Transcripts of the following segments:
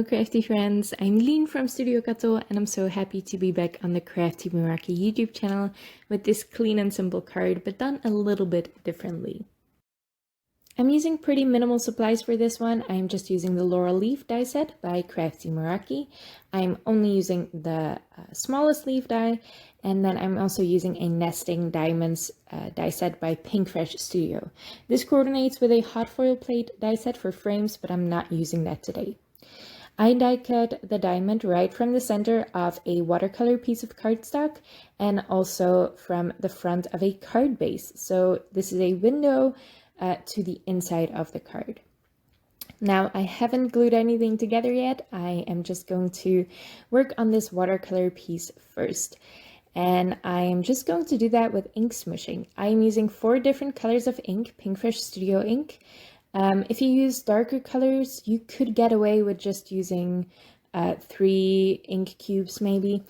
Hello crafty friends, I'm Lien from Studio Kato and I'm so happy to be back on the Crafty Meraki YouTube channel with this clean and simple card, but done a little bit differently. I'm using pretty minimal supplies for this one. I'm just using the Laurel leaf die set by Crafty Meraki. I'm only using the smallest leaf die, and then I'm also using a nesting diamonds die set by Pinkfresh Studio. This coordinates with a hot foil plate die set for frames, but I'm not using that today. I die cut the diamond right from the center of a watercolor piece of cardstock and also from the front of a card base. So this is a window to the inside of the card. Now I haven't glued anything together yet. I am just going to work on this watercolor piece first. And I am just going to do that with ink smushing. I am using 4 different colors of ink, Pinkfresh Studio ink. If you use darker colors, you could get away with just using 3 ink cubes maybe,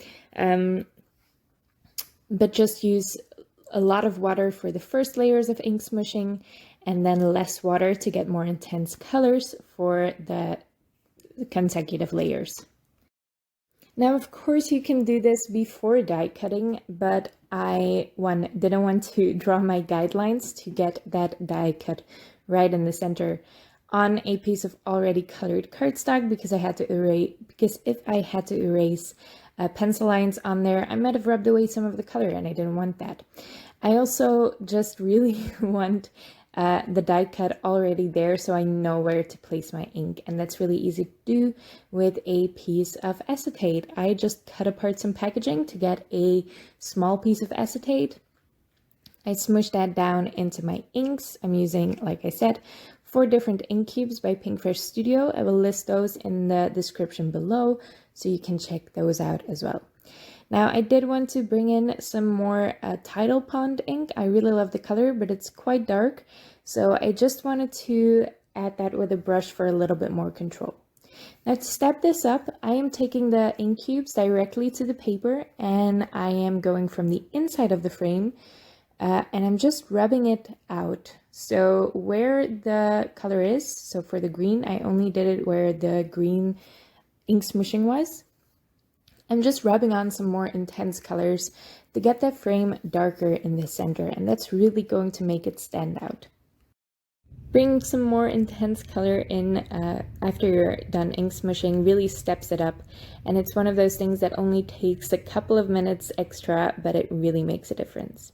but just use a lot of water for the first layers of ink smushing and then less water to get more intense colors for the consecutive layers. Now, of course, you can do this before die cutting, but I didn't want to draw my guidelines to get that die cut right in the center on a piece of already colored cardstock because if I had to erase pencil lines on there, I might have rubbed away some of the color and I didn't want that. I also just really want the die cut already there so I know where to place my ink, and that's really easy to do with a piece of acetate. I just cut apart some packaging to get a small piece of acetate. I smush that down into my inks. I'm using, like I said, 4 different ink cubes by Pinkfresh Studio. I will list those in the description below so you can check those out as well. Now I did want to bring in some more Tidal Pond ink. I really love the color, but it's quite dark. So I just wanted to add that with a brush for a little bit more control. Now to step this up, I am taking the ink cubes directly to the paper and I am going from the inside of the frame and I'm just rubbing it out. So where the color is, so for the green, I only did it where the green ink smushing was. I'm just rubbing on some more intense colors to get that frame darker in the center, and that's really going to make it stand out. Bringing some more intense color in after you're done ink smushing really steps it up, and it's one of those things that only takes a couple of minutes extra, but it really makes a difference.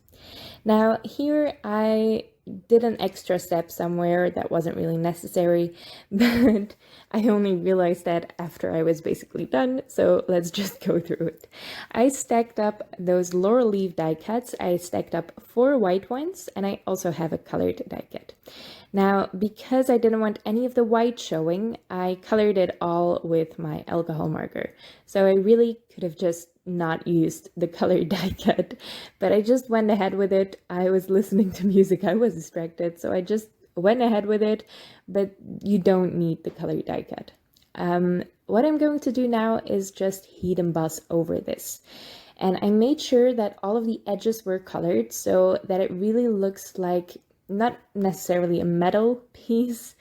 Now here I did an extra step somewhere that wasn't really necessary, but I only realized that after I was basically done, so let's just go through it. I stacked up those Laurel leaf die cuts. I stacked up 4 white ones, and I also have a colored die cut. Now, because I didn't want any of the white showing, I colored it all with my alcohol marker. So I really could have just not used the colored die cut, but I just went ahead with it. I was listening to music, I was distracted, so I just went ahead with it, but you don't need the colored die cut. What I'm going to do now is just heat emboss over this. And I made sure that all of the edges were colored so that it really looks like not necessarily a metal piece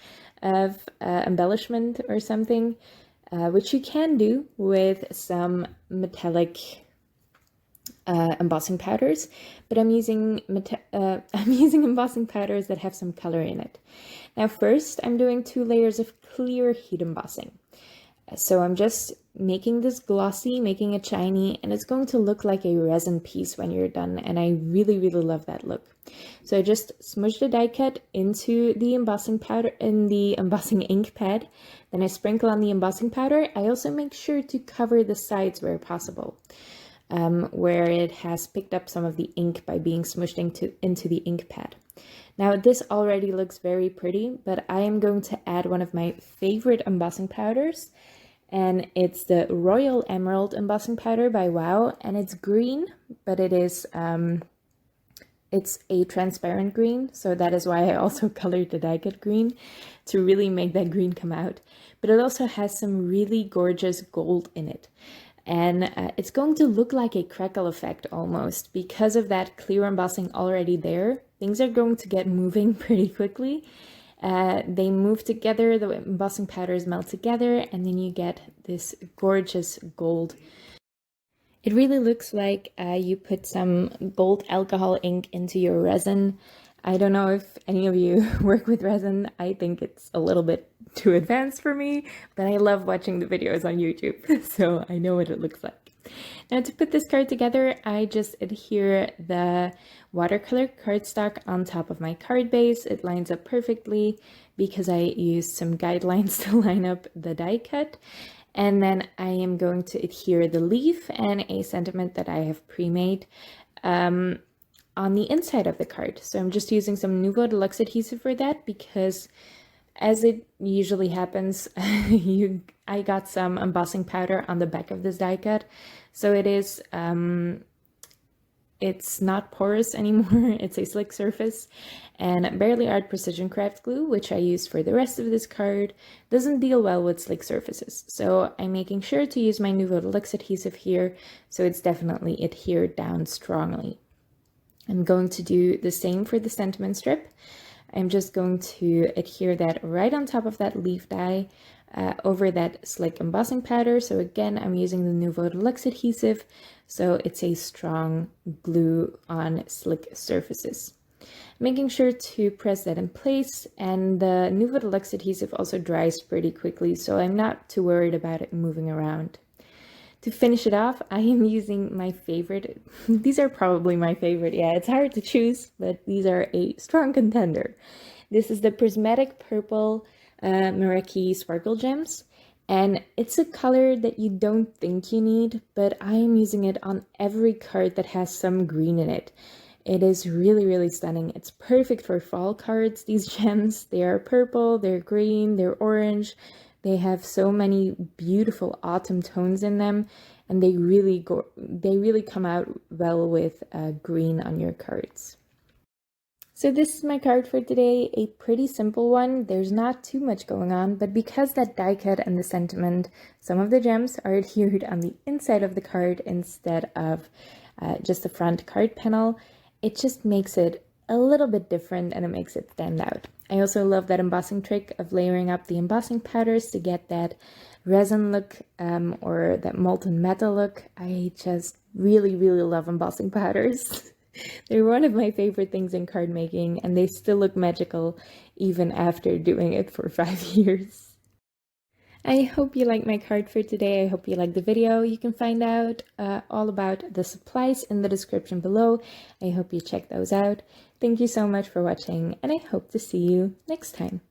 of embellishment or something, which you can do with some metallic embossing powders, but I'm using embossing powders that have some color in it. Now first I'm doing 2 layers of clear heat embossing. So I'm just making this glossy, making it shiny, and it's going to look like a resin piece when you're done, and I really love that look. So I just smush the die cut into the embossing powder in the embossing ink pad, then I sprinkle on the embossing powder. I also make sure to cover the sides where possible, where it has picked up some of the ink by being smushed into the ink pad. Now this already looks very pretty, but I am going to add one of my favorite embossing powders, and it's the Royal Emerald embossing powder by Wow, and it's green, but it is it's a transparent green, so that is why I also colored the die cut green to really make that green come out. But it also has some really gorgeous gold in it, and it's going to look like a crackle effect almost because of that clear embossing already there. Things are going to get moving pretty quickly, They move together, the embossing powders melt together, and then you get this gorgeous gold. It really looks like you put some gold alcohol ink into your resin. I don't know if any of you work with resin. I think it's a little bit too advanced for me, but I love watching the videos on YouTube, so I know what it looks like. Now to put this card together, I just adhere the watercolor cardstock on top of my card base. It lines up perfectly because I used some guidelines to line up the die cut. And then I am going to adhere the leaf and a sentiment that I have pre-made on the inside of the card. So I'm just using some Nuvo Deluxe adhesive for that because, as it usually happens, I got some embossing powder on the back of this die cut. So it is, it's not porous anymore, it's a slick surface, and Barely Art Precision Craft Glue, which I use for the rest of this card, doesn't deal well with slick surfaces. So I'm making sure to use my Nuvo Deluxe adhesive here, so it's definitely adhered down strongly. I'm going to do the same for the sentiment strip. I'm just going to adhere that right on top of that leaf die, over that slick embossing powder. So again, I'm using the Nuvo Deluxe adhesive, so it's a strong glue on slick surfaces. Making sure to press that in place, and the Nuvo Deluxe adhesive also dries pretty quickly, so I'm not too worried about it moving around. To finish it off, I am using my favorite, these are probably my favorite, yeah, it's hard to choose, but these are a strong contender. This is the Prismatic Purple Meraki Sparkle Gems, and it's a color that you don't think you need, but I am using it on every card that has some green in it. It is really, really stunning. It's perfect for fall cards, these gems. They are purple, they're green, they're orange. They have so many beautiful autumn tones in them, and they really come out well with green on your cards. So this is my card for today, a pretty simple one. There's not too much going on, but because that die cut and the sentiment, some of the gems are adhered on the inside of the card instead of just the front card panel, it just makes it a little bit different and it makes it stand out. I also love that embossing trick of layering up the embossing powders to get that resin look or that molten metal look. I just really, really love embossing powders. They're one of my favorite things in card making, and they still look magical even after doing it for 5 years. I hope you liked my card for today. I hope you liked the video. You can find out all about the supplies in the description below. I hope you check those out. Thank you so much for watching, and I hope to see you next time.